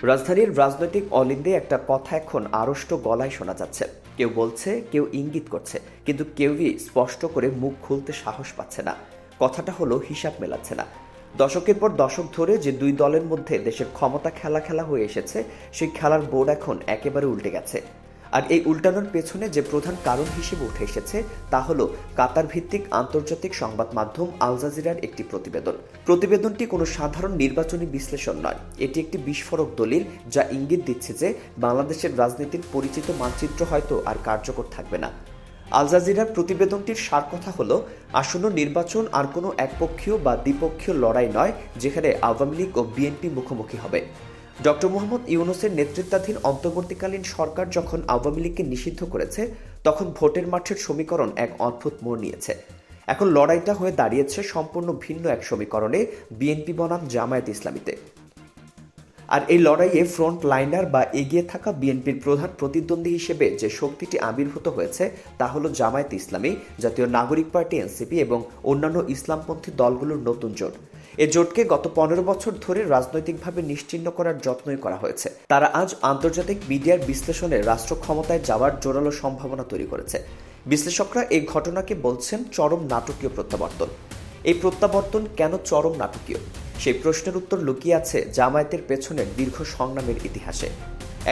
রাজধানীর রাজনৈতিক অলিন্দে একটা কথা এখন আড়ষ্ট গলায় শোনা যাচ্ছে। কেউ বলছে, কেউ ইঙ্গিত করছে, কিন্তু কেউই স্পষ্ট করে মুখ খুলতে সাহস পাচ্ছে না। কথাটা হলো হিসাব মেলাচ্ছে না। দশকের পর দশক ধরে যে দুই দলের মধ্যে দেশের ক্ষমতা খেলা হয়ে এসেছে, সেই খেলার বোর্ড এখন একেবারে উল্টে গেছে। আর এই উল্টানোর পেছনে যে প্রধান কারণ হিসেবে উঠে এসেছে তা হলো কাতার ভিত্তিক আন্তর্জাতিক সংবাদ মাধ্যম আল জাজিরার একটি প্রতিবেদন। প্রতিবেদনটি কোনো সাধারণ নির্বাচনী বিশ্লেষণ নয়, এটি একটি বিস্ফোরক দলিল যা ইঙ্গিত দিচ্ছে যে বাংলাদেশের রাজনীতির পরিচিত মানচিত্র হয়তো আর কার্যকর থাকবে না। আল জাজিরার প্রতিবেদনটির সার কথা হলো, আসন্ন নির্বাচন আর কোনো একপক্ষীয় বা দ্বিপক্ষীয় লড়াই নয় যেখানে আওয়ামী লীগ ও বিএনপি মুখোমুখি হবে। ডক্টর মোহাম্মদ ইউনূসের নেতৃত্বাধীন অন্তর্বর্তীকালীন সরকার যখন আওয়ামী লীগকে নিষিদ্ধ করেছে, তখন ভোটের মাঠের সমীকরণ এক অদ্ভুত মোড় নিয়েছে। এখন লড়াইটা হয়ে দাঁড়িয়েছে সম্পূর্ণ ভিন্ন এক সমীকরণে, বিএনপি বনাম জামায়াত ইসলামীতে। আর এই লড়াইয়ে ফ্রন্ট লাইনার বা এগিয়ে থাকা বিএনপির প্রধান প্রতিদ্বন্দ্বী হিসেবে যে শক্তিটি আবির্ভূত হয়েছে তা হলো জামায়াত ইসলামী, জাতীয় নাগরিক পার্টি এনসিপি এবং অন্যান্য ইসলামপন্থী দলগুলোর নতুন জোট। এ জোটকে গত 15 বছর ধরে রাজনৈতিকভাবে নিশ্চিহ্ন করার যত্নই করা হয়েছে। তারা আজ আন্তর্জাতিক মিডিয়ার বিশ্লেষণে রাষ্ট্র ক্ষমতায় যাওয়ার জোরালো সম্ভাবনা তৈরি করেছে। বিশ্লেষকরা এই ঘটনাকে বলছেন চরম নাটকীয় প্রত্যাবর্তন। এই প্রত্যাবর্তন কেন চরম নাটকীয়, সেই প্রশ্নের উত্তর লুকিয়ে আছে জামায়াতের পেছনের দীর্ঘ সংগ্রামের ইতিহাসে।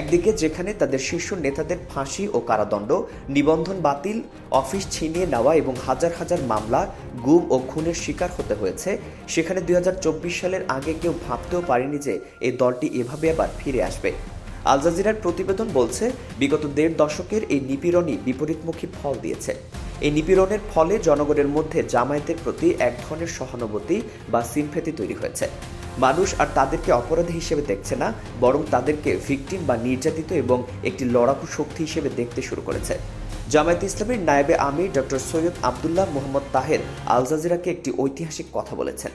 একদিকে যেখানে তাদের শীর্ষ নেতাদের ফাঁসি ও কারাদণ্ড, নিবন্ধন বাতিল, অফিস ছিনিয়ে নেওয়া এবং হাজার হাজার মামলা, গুম ও খুনের শিকার হতে হয়েছে, সেখানে 2024 সালের আগে কেউ ভাবতেও পারেনি যে এই দলটি এভাবে আবার ফিরে আসবে। আল জাজিরার প্রতিবেদন বলছে, বিগত 1.5 দশকের এই নিপীড়নই বিপরীতমুখী ফল দিয়েছে। এই নিপীড়নের ফলে জনগণের মধ্যে জামায়াতের প্রতি এক ধরনের সহানুভূতি বা সিম্প্যাথি তৈরি হয়েছে। মানুষ আর তাদেরকে অপরাধী হিসেবে দেখছে না, বরং তাদেরকে ভিকটিম বা নির্যাতিত এবং একটি লড়াকু শক্তি হিসেবে দেখতে শুরু করেছে। জামায়াত ইসলামীর নায়েবে আমির ডক্টর সৈয়দ আবদুল্লাহ মোহাম্মদ তাহের আল জাজিরাকে একটি ঐতিহাসিক কথা বলেছেন।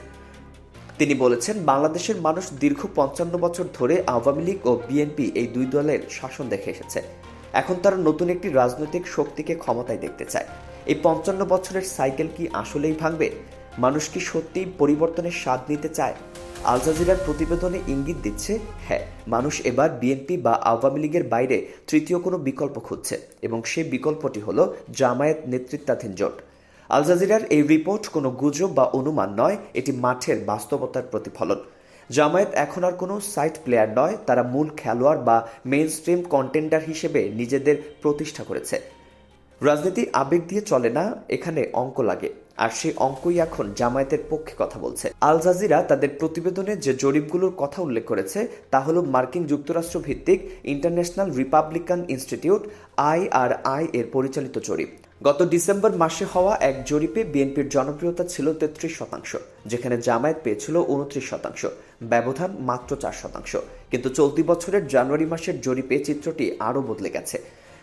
তিনি বলেছেন, বাংলাদেশের মানুষ দীর্ঘ 55 বছর ধরে আওয়ামী লীগ ও বিএনপি এই দুই দলের শাসন দেখে এসেছে। এখন তারা নতুন একটি রাজনৈতিক শক্তিকে ক্ষমতায় দেখতে চায়। এই 55 বছরের সাইকেল কি আসলেই ভাঙবে? মানুষ কি সত্যিই পরিবর্তনের স্বাদ নিতে চায়? আল জাজিরার প্রতিবেদনে ইঙ্গিত দিচ্ছে, হ্যাঁ, মানুষ এবার বিএনপি বা আওয়ামী লীগের বাইরে তৃতীয় কোনো বিকল্প খুঁজছে, এবং সেই বিকল্পটি হলো জামায়াত নেতৃত্বাধীন জোট। আল জাজিরার এই রিপোর্ট কোনো গুজব বা অনুমান নয়, এটি মাঠের বাস্তবতার প্রতিফলন। জামায়াত এখন আর কোনো সাইড প্লেয়ার নয়, তারা মূল খেলোয়াড় বা মেইন স্ট্রিম কন্টেন্ডার হিসেবে নিজেদের প্রতিষ্ঠা করেছে। রাজনীতি আবেগ দিয়ে চলে না, এখানে অঙ্ক লাগে, আর সেই অঙ্কই এখন জামায়াতের পক্ষে কথা বলছে। আল জাজিরা তাদের প্রতিবেদনে যে জরিপগুলোর কথা উল্লেখ করেছে তা হলো মার্কিন যুক্তরাষ্ট্র ভিত্তিক ইন্টারন্যাশনাল রিপাবলিকান ইনস্টিটিউট IRI এর পরিচালিত জরিপ। গত ডিসেম্বর মাসে হওয়া এক জরিপে বিএনপির জনপ্রিয়তা ছিল 33%, যেখানে জামায়াত পেয়েছিল 29%, ব্যবধান মাত্র 4%। কিন্তু চলতি বছরের জানুয়ারি মাসের জরিপে চিত্রটি আরও বদলে গেছে।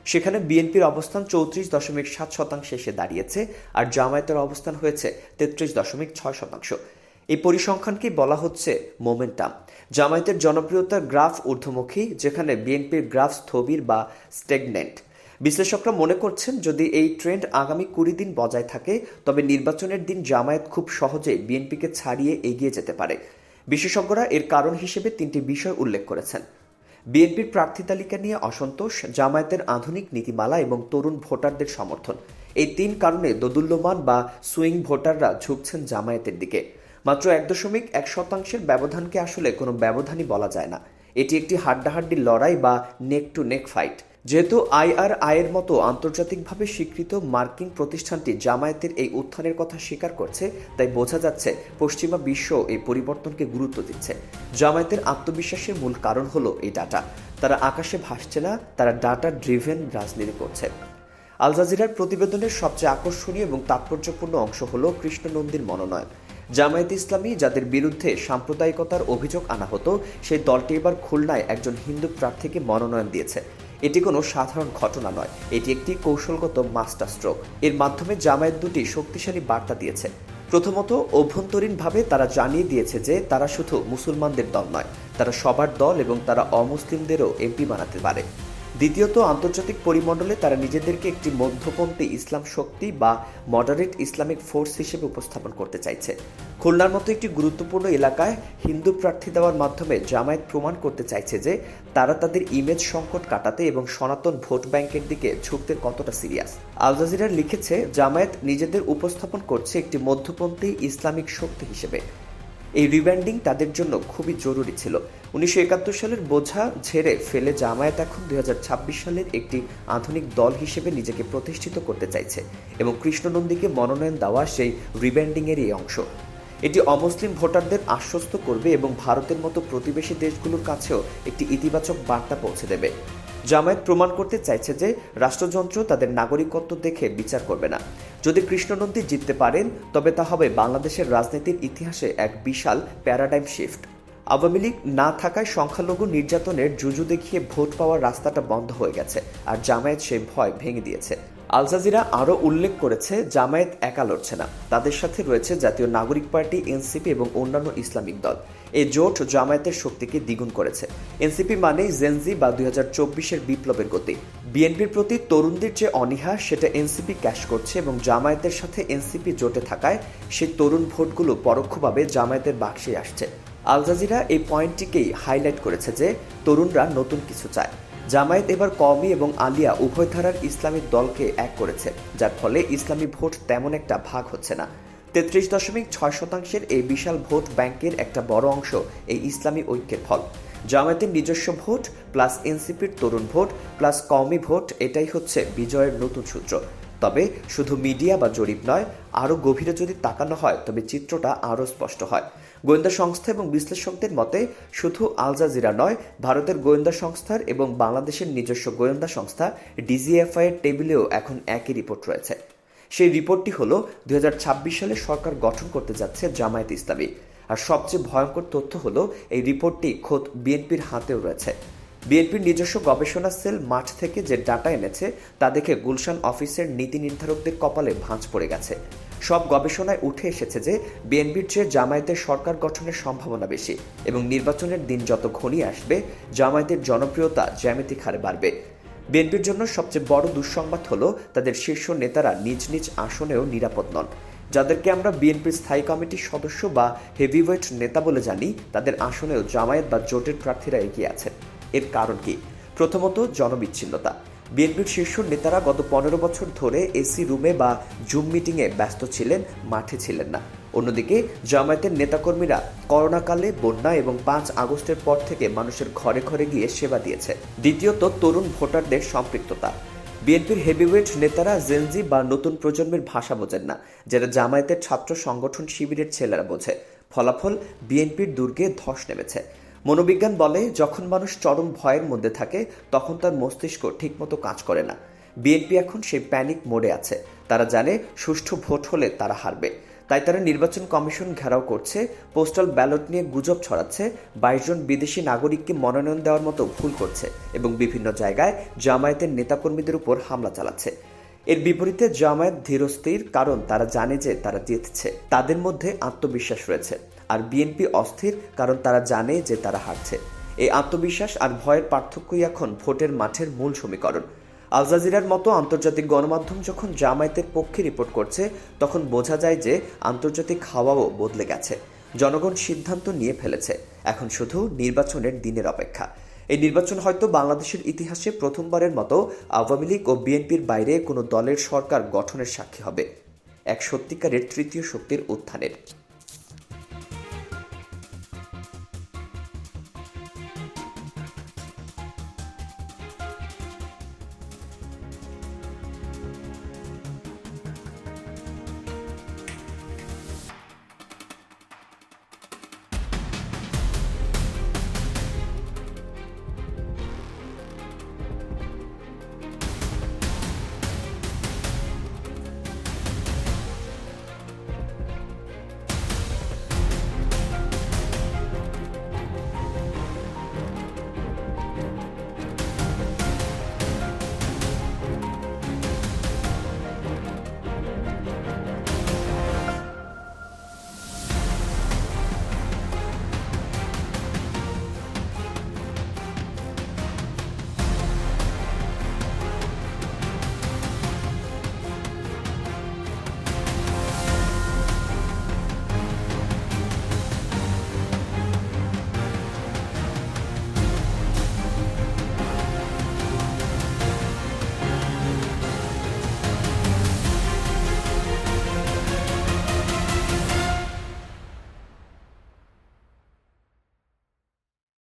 সেখানে বিএনপির অবস্থান 34.7% এসে দাঁড়িয়েছে, আর জামায়াতের অবস্থান হয়েছে 33.6%। এই পরিসংখ্যানকে বলা হচ্ছে মোমেন্টাম। জামায়াতের জনপ্রিয়তার গ্রাফ ঊর্ধ্বমুখী, যেখানে বিএনপির গ্রাফ স্থবির বা স্টেগনেন্ট। বিশ্লেষকরা মনে করছেন, যদি এই ট্রেন্ড আগামী 20 দিন বজায় থাকে, তবে নির্বাচনের দিন জামায়াত খুব সহজে বিএনপিকে ছাড়িয়ে এগিয়ে যেতে পারে। বিশেষজ্ঞরা এর কারণ হিসেবে 3টি বিষয় উল্লেখ করেছেন: বিএনপির প্রার্থী তালিকা নিয়ে অসন্তোষ, জামায়াতের আধুনিক নীতিমালা এবং তরুণ ভোটারদের সমর্থন। এই 3 কারণে দোদুল্যমান বা সুইং ভোটাররা ঝুঁকছেন জামায়াতের দিকে। মাত্র 1.1% ব্যবধানকে আসলে কোনো ব্যবধানই বলা যায় না, এটি একটি হাড্ডাহাড্ডি লড়াই বা নেক টু নেক ফাইট। যেহেতু IRI এর মতো আন্তর্জাতিকভাবে স্বীকৃত মার্কিন প্রতিষ্ঠানটি জামায়াতের এই উত্থানের কথা স্বীকার করছে, তাই বোঝা যাচ্ছে পশ্চিমা বিশ্ব এই পরিবর্তনকে গুরুত্ব দিচ্ছে। জামায়াতের আত্মবিশ্বাসের মূল কারণ হলো এই ডাটা। তারা আকাশে ভাসছে না, তারা ডাটা ড্রিভেন রাজনীতি করছে। আল জাজিরার প্রতিবেদনের সবচেয়ে আকর্ষণীয় এবং তাৎপর্যপূর্ণ অংশ হলো কৃষ্ণ নন্দীর মনোনয়ন। জামায়াত ইসলামী, যাদের বিরুদ্ধে সাম্প্রদায়িকতার অভিযোগ আনা হতো, সেই দলটি এবার খুলনায় একজন হিন্দু প্রার্থীকে মনোনয়ন দিয়েছে। এটি কোনো সাধারণ ঘটনা নয়, এটি একটি কৌশলগত মাস্টার স্ট্রোক। এর মাধ্যমে জামায়াত দুটি শক্তিশালী বার্তা দিয়েছে। প্রথমত, অভ্যন্তরীণভাবে তারা জানিয়ে দিয়েছে যে তারা শুধু মুসলমানদের দল নয়, তারা সবার দল এবং তারা অমুসলিমদেরও এমপি বানাতে পারে। দ্বিতীয়ত, আন্তর্জাতিক পরিমণ্ডলে তারা নিজেদেরকে একটি মধ্যপন্থী ইসলাম শক্তি বা মডারেট ইসলামিক ফোর্স হিসেবে উপস্থাপন করতে চাইছে। খুলনার মতো একটি গুরুত্বপূর্ণ এলাকায় হিন্দু প্রার্থী দেওয়ার মাধ্যমে জামায়াত প্রমাণ করতে চাইছে যে তারা তাদের ইমেজ সংকট কাটাতে এবং সনাতন ভোট ব্যাংকের দিকে ঝুঁকতে কতটা সিরিয়াস। আল জাজিরা লিখেছে, জামায়াত নিজেদের উপস্থাপন করছে একটি মধ্যপন্থী ইসলামিক শক্তি হিসেবে। এই রিব্র্যান্ডিং তাদের জন্য খুবই জরুরি ছিল। 1971 সালের বোঝা ঝেড়ে ফেলে জামায়াত এখন 2026 সালের একটি আধুনিক দল হিসেবে নিজেকে প্রতিষ্ঠিত করতে চাইছে এবং কৃষ্ণ নন্দীকে মনোনয়ন দেওয়া সেই রিব্র্যান্ডিংয়েরই অংশ। এটি অমুসলিম ভোটারদের আশ্বস্ত করবে এবং ভারতের মতো প্রতিবেশী দেশগুলোর কাছেও একটি ইতিবাচক বার্তা পৌঁছে দেবে। জামায়াত প্রমাণ করতে চাইছে যে রাষ্ট্রযন্ত্র তাদের নাগরিকত্ব দেখে বিচার করবে না। যদি কৃষ্ণনন্দী জিততে পারেন তবে তা হবে বাংলাদেশের রাজনীতির ইতিহাসে এক বিশাল প্যারাডাইম শিফট। আওয়ামী লীগ না থাকায় সংখ্যালঘু নির্যাতনের জুজু দেখিয়ে ভোট পাওয়ার রাস্তাটা বন্ধ হয়ে গেছে, আর জামায়াত সেই ভয় ভেঙে দিয়েছে। আল জাজিরা আরও উল্লেখ করেছে, জামায়াত একা লড়ছে না, তাদের সাথে রয়েছে জাতীয় নাগরিক পার্টি, এনসিপি এবং অন্যান্য ইসলামিক দল। এই জোট জামায়াতের শক্তিকে দ্বিগুণ করেছে। এনসিপি মানেই জেনজি বা 2024-এর বিপ্লবের গতি। বিএনপির প্রতি তরুণদের যে অনীহা, সেটা এনসিপি ক্যাশ করছে এবং জামায়াতের সাথে এনসিপি জোটে থাকায় সেই তরুণ ভোটগুলো পরোক্ষভাবে জামায়াতের বাক্সে আসছে। আল জাজিরা এই পয়েন্টটিকেই হাইলাইট করেছে যে তরুণরা নতুন কিছু চায়। জামায়াত এবার কওমি এবং আলিয়া উভয় ধারার ইসলামিক দলকে এক করেছে, যার ফলে ইসলামী ভোট তেমন একটা ভাগ হচ্ছে না। 33.6% এই বিশাল ভোট ব্যাংকের একটা বড় অংশ এই ইসলামী ঐক্যের ফল। জামায়াতের নিজস্ব ভোট প্লাস এনসিপির তরুণ ভোট প্লাস কওমি ভোট, এটাই হচ্ছে বিজয়ের নতুন সূত্র। তবে শুধু মিডিয়া বা জরিপ নয়, আরও গভীরে যদি তাকানো হয় তবে চিত্রটা আরও স্পষ্ট হয়। গোয়েন্দা সংস্থা এবং বিশ্লেষকদের মতে শুধু আল জাজিরা নয়, ভারতের গোয়েন্দা সংস্থার এবং বাংলাদেশের নিজস্ব গোয়েন্দা সংস্থা ডিজিএফআই এর টেবিলেও এখন একই রিপোর্ট রয়েছে। সেই রিপোর্টটি হলো 2026 সালে সরকার গঠন করতে যাচ্ছে জামায়াত ইসলামী। আর সবচেয়ে ভয়ঙ্কর তথ্য হলো এই রিপোর্টটি খোদ বিএনপির হাতেও রয়েছে। বিএনপির নিজস্ব গবেষণা সেল মাঠ থেকে যে ডাটা এনেছে তা দেখে গুলশান অফিসের নীতি নির্ধারকদের কপালে ভাঁজ পড়ে গেছে। সব গবেষণায় উঠে এসেছে যে বিএনপির চেয়ে জামায়াতের সরকার গঠনের সম্ভাবনা বেশি এবং নির্বাচনের দিন যত ঘনিয়ে আসবে জামায়াতের জনপ্রিয়তা জ্যামিতিক হারে বাড়বে। বিএনপির জন্য সবচেয়ে বড় দুঃসংবাদ হলো তাদের শীর্ষ নেতারা নিজ নিজ আসনেও নিরাপদ নন। যাদেরকে আমরা বিএনপির স্থায়ী কমিটির সদস্য বা হেভিওয়েট নেতা বলে জানি, তাদের আসনেও জামায়াত বা জোটের প্রার্থীরা এগিয়ে আছেন। এর কারণ কি? প্রথমত, জনবিচ্ছিন্নতা। বিএনপির শীর্ষ নেতারা গত 15 বছর ধরে এসি রুমে বা জুম মিটিংয়ে ব্যস্ত ছিলেন, মাঠে ছিলেন না। অন্যদিকে জামায়াতের নেতাকর্মীরা করোনাকালে, বন্যা এবং 5 আগস্টের পর থেকে মানুষের ঘরে ঘরে গিয়ে সেবা দিয়েছে। দ্বিতীয়ত, তরুণ ভোটারদের সম্পৃক্ততা। বিএনপির হেভিওয়েট নেতারা জেনজি বা নতুন প্রজন্মের ভাষা বোঝেন না, যেটা জামায়াতের ছাত্র সংগঠন শিবিরের ছেলেরা বোঝে। ফলাফল, বিএনপির দুর্গে ধস নেমেছে। মনোবিজ্ঞান বলে, যখন মানুষ চরম ভয়ের মধ্যে থাকে তখন তার মস্তিষ্ক ঠিকমতো কাজ করে না। বিএনপি এখন সেই প্যানিক মোডে আছে। তারা জানে সুষ্ঠু ভোট হলে তারা হারবে, তাই তারা নির্বাচন কমিশন ঘেরাও করছে, পোস্টাল ব্যালট নিয়ে গুজব ছড়াচ্ছে, 22 জন বিদেশি নাগরিককে মনোনয়ন দেওয়ার মতো ভুল করছে এবং বিভিন্ন জায়গায় জামায়াতের নেতাকর্মীদের উপর হামলা চালাচ্ছে। এর বিপরীতে জামায়াত ধীরস্থির, কারণ তারা জানে যে তারা জিতছে। তাদের মধ্যে আত্মবিশ্বাস রয়েছে। আর বিএনপি অস্থির, কারণ তারা জানে যে তারা হারছে। এই আত্মবিশ্বাস আর ভয়ের পার্থক্যই এখন ভোটের মাঠের মূল সমীকরণ। আল জাজিরার মতো আন্তর্জাতিক গণমাধ্যম যখন জামায়াতের পক্ষে রিপোর্ট করছে, তখন বোঝা যায় যে আন্তর্জাতিক হাওয়াও বদলে গেছে। জনগণ সিদ্ধান্ত নিয়ে ফেলেছে, এখন শুধু নির্বাচনের দিনের অপেক্ষা। এই নির্বাচন হয়তো বাংলাদেশের ইতিহাসে প্রথমবারের মতো আওয়ামী লীগ ও বিএনপির বাইরে কোনো দলের সরকার গঠনের সাক্ষী হবে, এক সত্যিকারের তৃতীয় শক্তির উত্থানের।